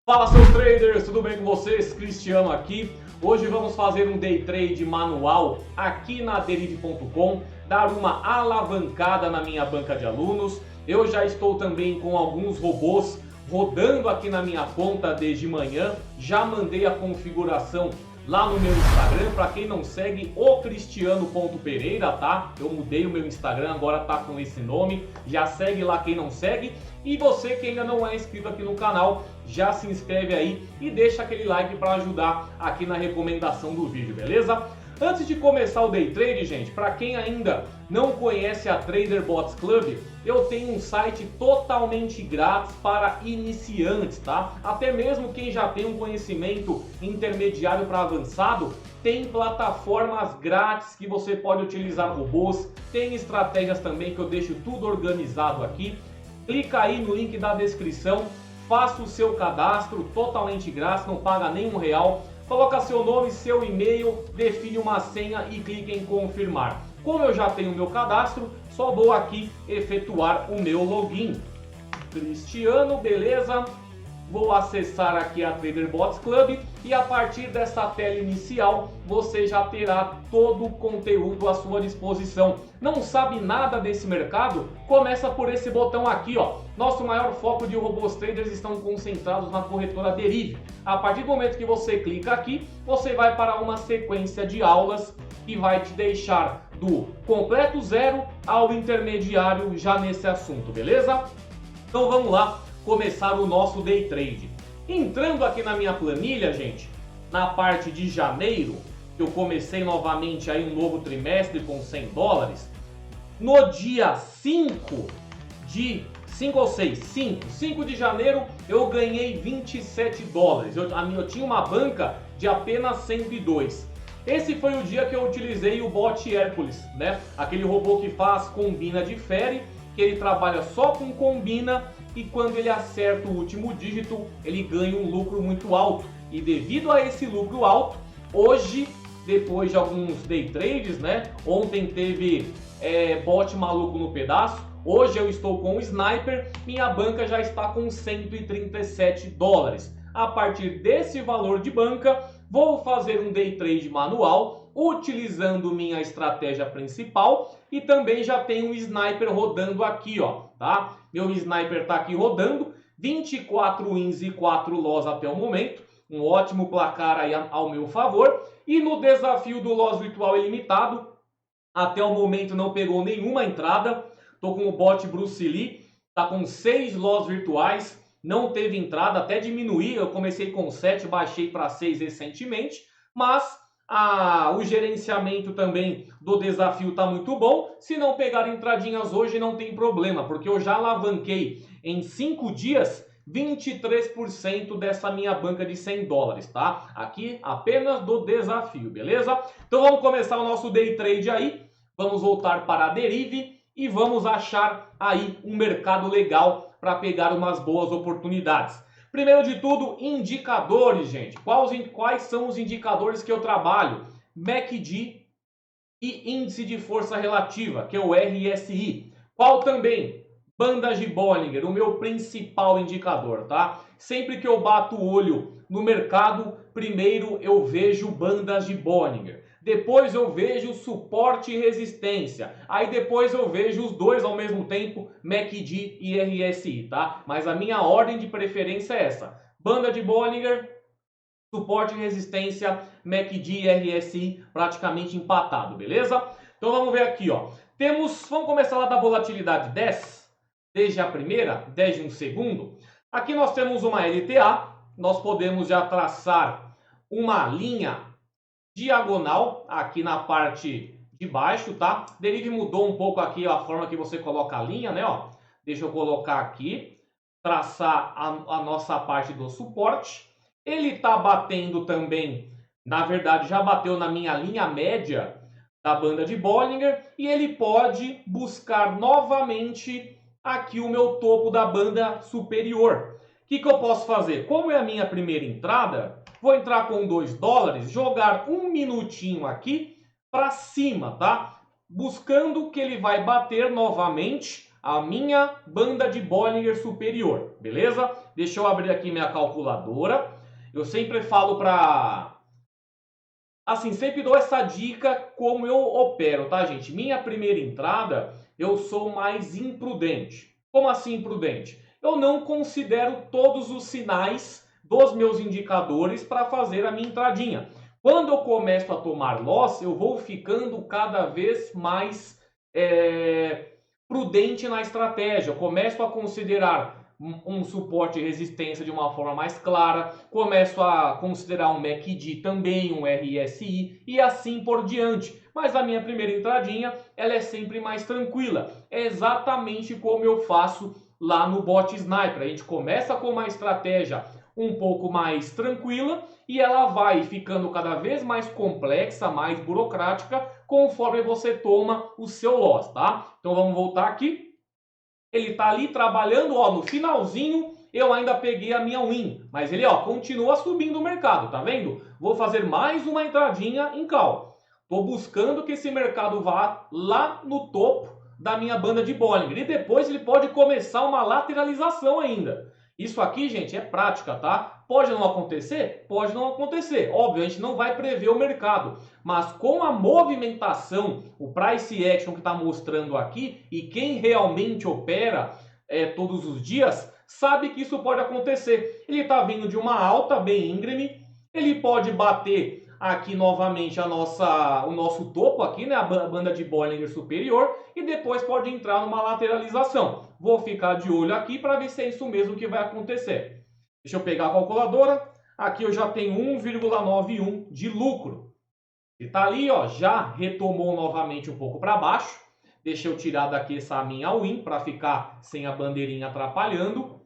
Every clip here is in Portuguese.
Fala, seus traders, tudo bem com vocês? Cristiano aqui. Hoje vamos fazer um day trade manual aqui na Derive.com, dar uma alavancada na minha banca de alunos. Eu já estou também com alguns robôs rodando aqui na minha conta desde manhã. Já mandei a configuração lá no meu Instagram, para quem não segue, o Cristiano.Pereira, tá? Eu mudei o meu Instagram, agora tá com esse nome. Já segue lá quem não segue. E você que ainda não é inscrito aqui no canal, já se inscreve aí e deixa aquele like para ajudar aqui na recomendação do vídeo, beleza? Antes de começar o day trade, gente, para quem ainda não conhece a TraderBots Club, eu tenho um site totalmente grátis para iniciantes, tá? Até mesmo quem já tem um conhecimento intermediário para avançado, tem plataformas grátis que você pode utilizar robôs, tem estratégias também que eu deixo tudo organizado aqui. Clica aí no link da descrição, faça o seu cadastro totalmente grátis, não paga nenhum real. Coloca seu nome, seu e-mail, define uma senha e clique em confirmar. Como eu já tenho o meu cadastro, só vou aqui efetuar o meu login. Cristiano, beleza? Vou acessar aqui a TraderBots Club e a partir dessa tela inicial você já terá todo o conteúdo à sua disposição. Não sabe nada desse mercado? Começa por esse botão aqui, ó. Nosso maior foco de robôs traders estão concentrados na corretora Derive. A partir do momento que você clica aqui, você vai para uma sequência de aulas que vai te deixar do completo zero ao intermediário já nesse assunto, beleza? Então vamos lá começar o nosso day trade. Entrando aqui na minha planilha, gente, na parte de janeiro, que eu comecei novamente aí um novo trimestre com 100 dólares, no dia 5 de janeiro eu ganhei 27 dólares. Eu tinha uma banca de apenas 102. Esse foi o dia que eu utilizei o bot Hércules, né? Aquele robô que faz combina difere, que ele trabalha só com combina e quando ele acerta o último dígito, ele ganha um lucro muito alto. E devido a esse lucro alto, hoje, depois de alguns day trades, né? Ontem teve bot maluco no pedaço. Hoje eu estou com o Sniper, minha banca já está com 137 dólares. A partir desse valor de banca, vou fazer um day trade manual, utilizando minha estratégia principal e também já tenho um Sniper rodando aqui, ó, tá? Meu Sniper está aqui rodando, 24 wins e 4 loss até o momento, um ótimo placar aí ao meu favor. E no desafio do loss virtual ilimitado, até o momento não pegou nenhuma entrada. Tô com o bot Bruce Lee, tá com 6 loss virtuais, não teve entrada, até diminuí, eu comecei com 7, baixei para 6 recentemente, mas o gerenciamento também do desafio está muito bom. Se não pegar entradinhas hoje não tem problema, porque eu já alavanquei em 5 dias 23% dessa minha banca de 100 dólares, tá? Aqui apenas do desafio, beleza? Então vamos começar o nosso day trade aí, vamos voltar para a Derive e vamos achar aí um mercado legal para pegar umas boas oportunidades. Primeiro de tudo, indicadores, gente. Quais são os indicadores que eu trabalho? MACD e índice de força relativa, que é o RSI. Qual também? Bandas de Bollinger, o meu principal indicador, tá? Sempre que eu bato o olho no mercado, primeiro eu vejo bandas de Bollinger. Depois eu vejo suporte e resistência. Aí depois eu vejo os dois ao mesmo tempo, MACD e RSI, tá? Mas a minha ordem de preferência é essa. Banda de Bollinger, suporte e resistência, MACD e RSI praticamente empatado, beleza? Então vamos ver aqui, ó. Vamos começar lá da volatilidade 10, desde a primeira, desde um segundo. Aqui nós temos uma LTA, nós podemos já traçar uma linha diagonal aqui na parte de baixo, tá? Derive mudou um pouco aqui a forma que você coloca a linha, né? Ó, deixa eu colocar aqui, traçar a nossa parte do suporte. Ele tá batendo também, na verdade já bateu na minha linha média da banda de Bollinger e ele pode buscar novamente aqui o meu topo da banda superior. O que eu posso fazer? Como é a minha primeira entrada, vou entrar com 2 dólares, jogar um minutinho aqui para cima, tá? Buscando que ele vai bater novamente a minha banda de Bollinger Superior, beleza? Deixa eu abrir aqui minha calculadora. Eu sempre falo para... Assim, sempre dou essa dica como eu opero, tá, gente? Minha primeira entrada, eu sou mais imprudente. Como assim imprudente? Eu não considero todos os sinais dos meus indicadores para fazer a minha entradinha. Quando eu começo a tomar loss, eu vou ficando cada vez mais prudente na estratégia. Eu começo a considerar um suporte e resistência de uma forma mais clara, começo a considerar um MACD também, um RSI e assim por diante. Mas a minha primeira entradinha, ela é sempre mais tranquila. É exatamente como eu faço lá no Bot Sniper. A gente começa com uma estratégia um pouco mais tranquila e ela vai ficando cada vez mais complexa, mais burocrática, conforme você toma o seu loss, tá? Então vamos voltar aqui. Ele está ali trabalhando, ó, no finalzinho eu ainda peguei a minha win, mas ele, ó, continua subindo o mercado, tá vendo? Vou fazer mais uma entradinha em call. Tô buscando que esse mercado vá lá no topo da minha banda de Bollinger e depois ele pode começar uma lateralização ainda. Isso aqui, gente, é prática, tá? Pode não acontecer? Pode não acontecer. Óbvio, a gente não vai prever o mercado. Mas com a movimentação, o price action que está mostrando aqui, e quem realmente opera todos os dias, sabe que isso pode acontecer. Ele está vindo de uma alta bem íngreme, ele pode bater aqui novamente o nosso topo aqui, né, a banda de Bollinger Superior, e depois pode entrar numa lateralização. Vou ficar de olho aqui para ver se é isso mesmo que vai acontecer. Deixa eu pegar a calculadora. Aqui eu já tenho 1,91 de lucro. E tá ali, ó, já retomou novamente um pouco para baixo. Deixa eu tirar daqui essa minha win para ficar sem a bandeirinha atrapalhando.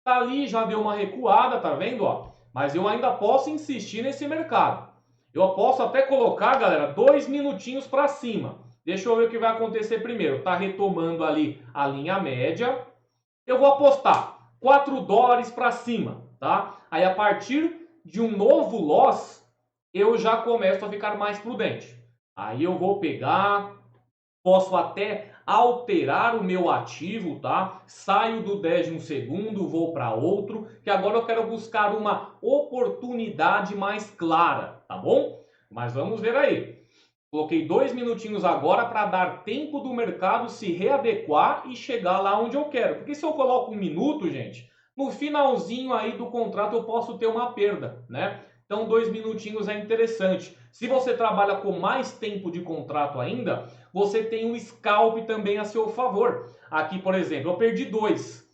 Tá ali, já deu uma recuada, tá vendo, ó? Mas eu ainda posso insistir nesse mercado. Eu posso até colocar, galera, 2 minutinhos para cima. Deixa eu ver o que vai acontecer primeiro. Tá retomando ali a linha média. Eu vou apostar 4 dólares para cima, tá? Aí a partir de um novo loss, eu já começo a ficar mais prudente. Aí eu vou pegar, posso até alterar o meu ativo, tá? Saio do 10 de um segundo, vou para outro, que agora eu quero buscar uma oportunidade mais clara, tá bom? Mas vamos ver aí. Coloquei 2 minutinhos agora para dar tempo do mercado se readequar e chegar lá onde eu quero. Porque se eu coloco 1 minuto, gente, no finalzinho aí do contrato eu posso ter uma perda, né? Então 2 minutinhos é interessante. Se você trabalha com mais tempo de contrato ainda, você tem um scalp também a seu favor. Aqui, por exemplo, eu perdi 2. Se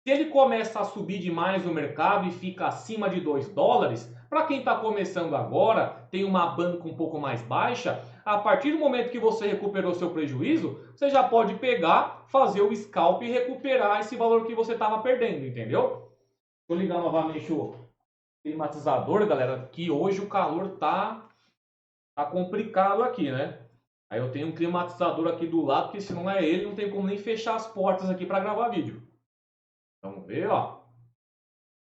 ele começa a subir demais no mercado e fica acima de 2 dólares, para quem está começando agora, tem uma banca um pouco mais baixa, a partir do momento que você recuperou seu prejuízo, você já pode pegar, fazer o scalp e recuperar esse valor que você estava perdendo, entendeu? Vou ligar novamente o climatizador, galera, que hoje o calor tá complicado aqui, né? Aí eu tenho um climatizador aqui do lado, que se não é ele, não tem como nem fechar as portas aqui para gravar vídeo. Vamos ver, ó.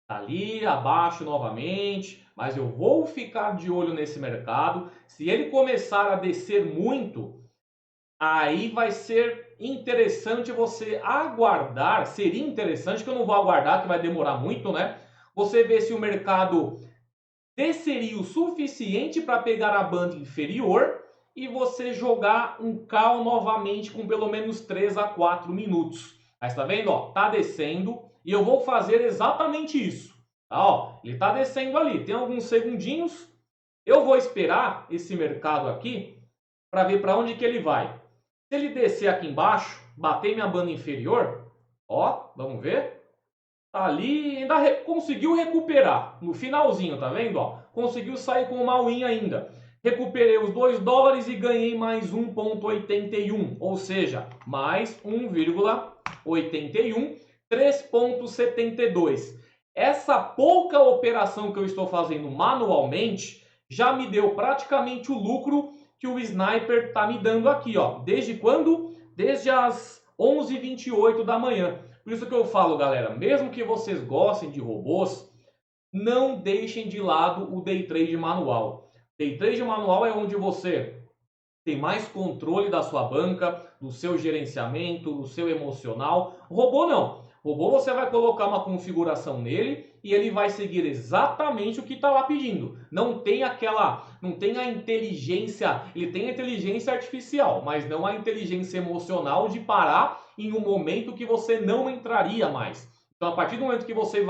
Tá ali abaixo novamente, mas eu vou ficar de olho nesse mercado. Se ele começar a descer muito, aí vai ser interessante você aguardar. Seria interessante, que eu não vou aguardar, que vai demorar muito, né? Você ver se o mercado desceria o suficiente para pegar a banda inferior e você jogar um call novamente com pelo menos 3 a 4 minutos. Mas tá vendo, ó, tá descendo e eu vou fazer exatamente isso. Tá, ó, ele tá descendo ali, tem alguns segundinhos. Eu vou esperar esse mercado aqui para ver para onde que ele vai. Se ele descer aqui embaixo, bater minha banda inferior, ó, vamos ver. Tá ali, ainda conseguiu recuperar no finalzinho, tá vendo? Ó, conseguiu sair com uma win ainda. Recuperei os 2 dólares e ganhei mais 1,81, ou seja, mais 1,81, 3,72. Essa pouca operação que eu estou fazendo manualmente já me deu praticamente o lucro que o Sniper está me dando aqui, ó. Desde quando? Desde as 11h28 da manhã. Por isso que eu falo, galera, mesmo que vocês gostem de robôs, não deixem de lado o Day Trade manual. Day Trade manual é onde você tem mais controle da sua banca, do seu gerenciamento, do seu emocional. O robô não. O robô você vai colocar uma configuração nele e ele vai seguir exatamente o que está lá pedindo. Não tem a inteligência, ele tem a inteligência artificial, mas não a inteligência emocional de parar em um momento que você não entraria mais. Então, a partir do momento que você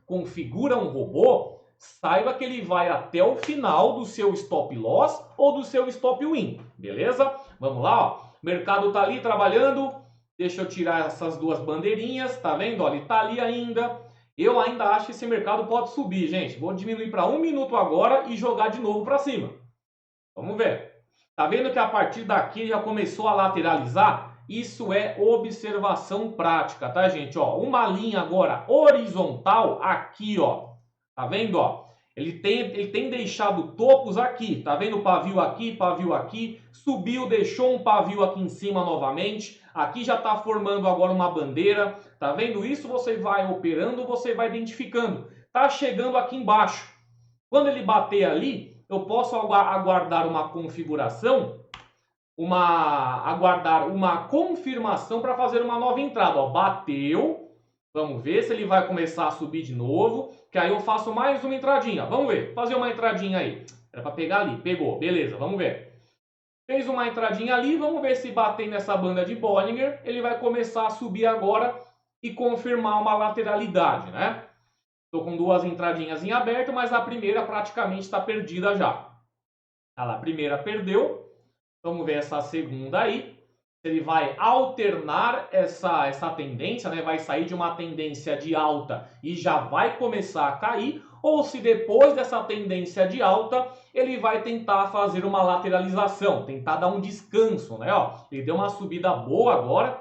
configura um robô, saiba que ele vai até o final do seu stop loss ou do seu stop win, beleza? Vamos lá, ó. O mercado tá ali trabalhando. Deixa eu tirar essas duas bandeirinhas, tá vendo? Olha, ele tá ali ainda. Eu ainda acho que esse mercado pode subir, gente. Vou diminuir para 1 minuto agora e jogar de novo para cima. Vamos ver. Tá vendo que a partir daqui já começou a lateralizar? Isso é observação prática, tá, gente? Ó, uma linha agora horizontal aqui, ó. Tá vendo, ó? Ele tem deixado topos aqui. Tá vendo o pavio aqui, subiu, deixou um pavio aqui em cima novamente. Aqui já está formando agora uma bandeira. Tá vendo isso? Você vai operando, você vai identificando. Tá chegando aqui embaixo. Quando ele bater ali, eu posso aguardar uma configuração, aguardar uma confirmação para fazer uma nova entrada. Ó, bateu. Vamos ver se ele vai começar a subir de novo, que aí eu faço mais uma entradinha. Vamos ver, fazer uma entradinha aí. Era para pegar ali, pegou, beleza, vamos ver. Fez uma entradinha ali, vamos ver se bater nessa banda de Bollinger, ele vai começar a subir agora e confirmar uma lateralidade, né? Estou com duas entradinhas em aberto, mas a primeira praticamente está perdida já. Olha lá, a primeira perdeu, vamos ver essa segunda aí. Ele vai alternar essa tendência, né? Vai sair de uma tendência de alta e já vai começar a cair, ou se depois dessa tendência de alta, ele vai tentar fazer uma lateralização, tentar dar um descanso, né? Ó, ele deu uma subida boa agora,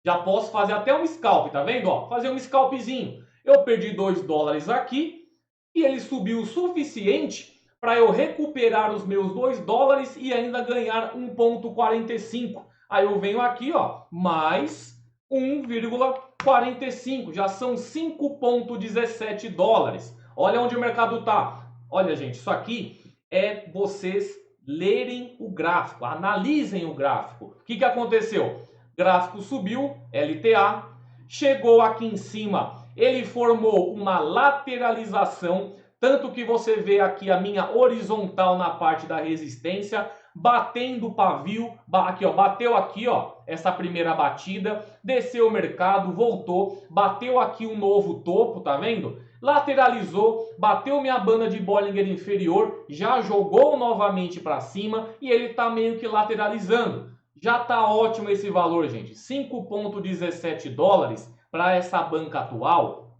já posso fazer até um scalp, tá vendo? Ó, fazer um scalpzinho. Eu perdi 2 dólares aqui e ele subiu o suficiente para eu recuperar os meus 2 dólares e ainda ganhar 1,45. Aí eu venho aqui, ó, mais 1,45. Já são 5,17 dólares. Olha onde o mercado tá. Olha, gente, isso aqui é vocês lerem o gráfico, analisem o gráfico. O que aconteceu? Gráfico subiu, LTA, chegou aqui em cima, ele formou uma lateralização, tanto que você vê aqui a minha horizontal na parte da resistência, batendo o pavio, aqui ó, bateu aqui ó, essa primeira batida, desceu o mercado, voltou, bateu aqui um novo topo, tá vendo? Lateralizou, bateu minha banda de Bollinger inferior, já jogou novamente para cima e ele tá meio que lateralizando. Já tá ótimo esse valor, gente, 5,17 dólares para essa banca atual.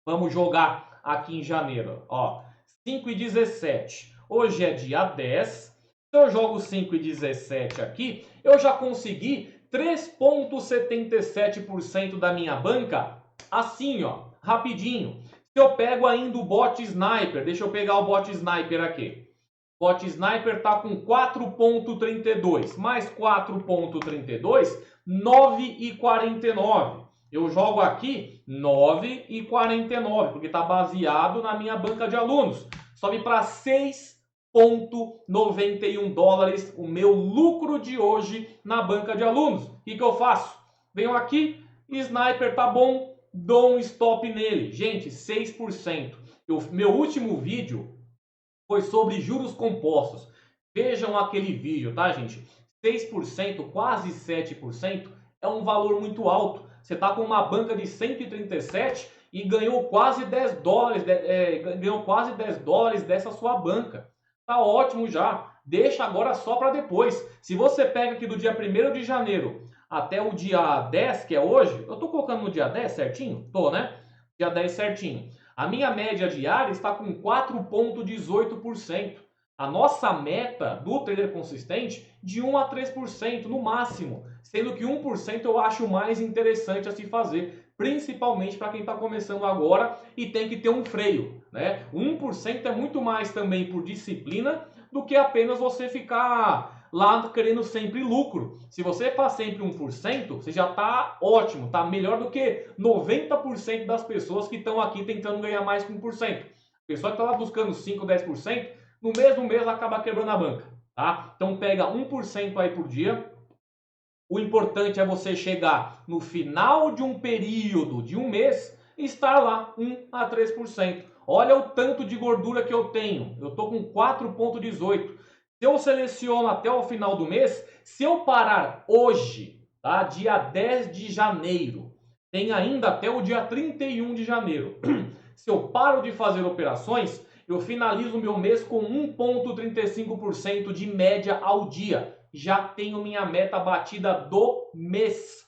Vamos jogar aqui em janeiro, ó, 5,17. Hoje é dia 10. Se eu jogo 5,17 aqui, eu já consegui 3,77% da minha banca, assim, ó, rapidinho. Se eu pego ainda o bot Sniper, deixa eu pegar o bot Sniper aqui. O bot Sniper tá com 4,32, mais 4,32, 9,49. Eu jogo aqui 9,49, porque está baseado na minha banca de alunos. Sobe para 6,91 dólares o meu lucro de hoje na banca de alunos. O que eu faço? Venho aqui, Sniper tá bom, dou um stop nele. Gente, 6%. Meu último vídeo foi sobre juros compostos. Vejam aquele vídeo, tá, gente? 6%, quase 7%, é um valor muito alto. Você está com uma banca de 137 e ganhou quase 10 dólares, ganhou quase 10 dólares dessa sua banca. Tá ótimo já. Deixa agora só para depois. Se você pega aqui do dia 1º de janeiro até o dia 10, que é hoje, eu tô colocando no dia 10 certinho? Tô, né? Dia 10 certinho. A minha média diária está com 4,18%. A nossa meta do trader consistente de 1 a 3% no máximo, sendo que 1% eu acho mais interessante a se fazer, principalmente para quem está começando agora e tem que ter um freio, né? 1% é muito mais também por disciplina do que apenas você ficar lá querendo sempre lucro. Se você faz sempre 1%, você já está ótimo, está melhor do que 90% das pessoas que estão aqui tentando ganhar mais que 1%. A pessoa que está lá buscando 5, 10%, no mesmo mês acaba quebrando a banca. tá? Então pega 1% aí por dia. O importante é você chegar no final de um período de um mês e estar lá 1 a 3%. Olha o tanto de gordura que eu tenho. Eu estou com 4,18. Se eu seleciono até o final do mês, se eu parar hoje, tá? Dia 10 de janeiro, tem ainda até o dia 31 de janeiro. Se eu paro de fazer operações, eu finalizo o meu mês com 1,35% de média ao dia. Já tenho minha meta batida do mês.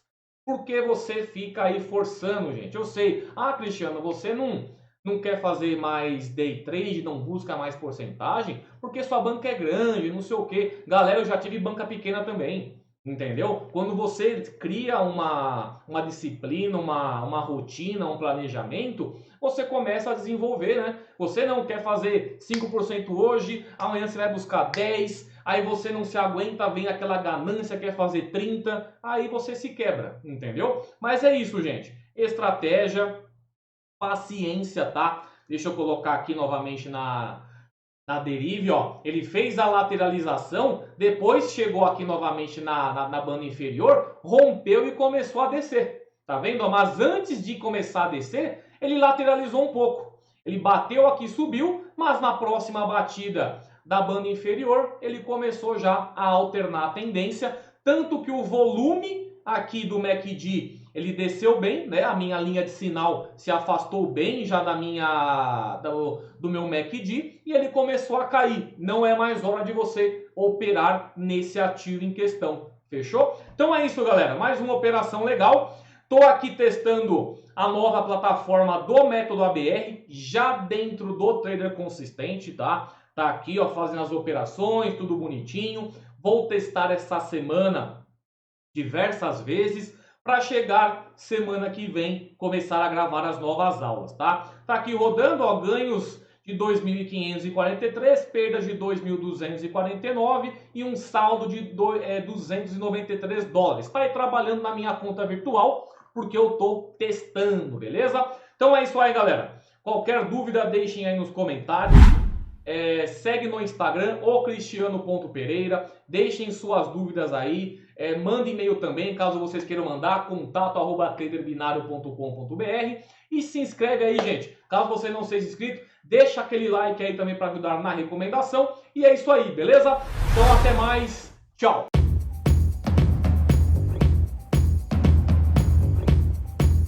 Por que você fica aí forçando, gente? Eu sei, Cristiano, você não quer fazer mais day trade, não busca mais porcentagem, porque sua banca é grande, não sei o que. Galera, eu já tive banca pequena também, entendeu? Quando você cria uma disciplina, uma rotina, um planejamento, você começa a desenvolver, né? Você não quer fazer 5% hoje, amanhã você vai buscar 10%, aí você não se aguenta, vem aquela ganância, quer fazer 30%, aí você se quebra, entendeu? Mas é isso, gente. Estratégia, paciência, tá? Deixa eu colocar aqui novamente na derive, ó. Ele fez a lateralização, depois chegou aqui novamente na banda inferior, rompeu e começou a descer. Tá vendo? Mas antes de começar a descer, ele lateralizou um pouco. Ele bateu aqui, subiu, mas na próxima batida da banda inferior, ele começou já a alternar a tendência, tanto que o volume aqui do MACD, ele desceu bem, né? A minha linha de sinal se afastou bem já do meu MACD e ele começou a cair. Não é mais hora de você operar nesse ativo em questão. Fechou? Então é isso, galera. Mais uma operação legal. Tô aqui testando a nova plataforma do Método ABR, já dentro do Trader Consistente, tá? Tá aqui, ó, fazendo as operações, tudo bonitinho. Vou testar essa semana diversas vezes para chegar semana que vem começar a gravar as novas aulas, tá? Tá aqui rodando, ó, ganhos de 2.543, perdas de 2.249 e um saldo de 293 dólares. Tá aí trabalhando na minha conta virtual porque eu tô testando, beleza? Então é isso aí, galera. Qualquer dúvida deixem aí nos comentários. Segue no Instagram, o cristiano.pereira, deixem suas dúvidas aí, mande e-mail também, caso vocês queiram mandar, contato@traderbinario.com.br e se inscreve aí, gente, caso você não seja inscrito, deixa aquele like aí também para ajudar na recomendação, e é isso aí, beleza? Então até mais, tchau!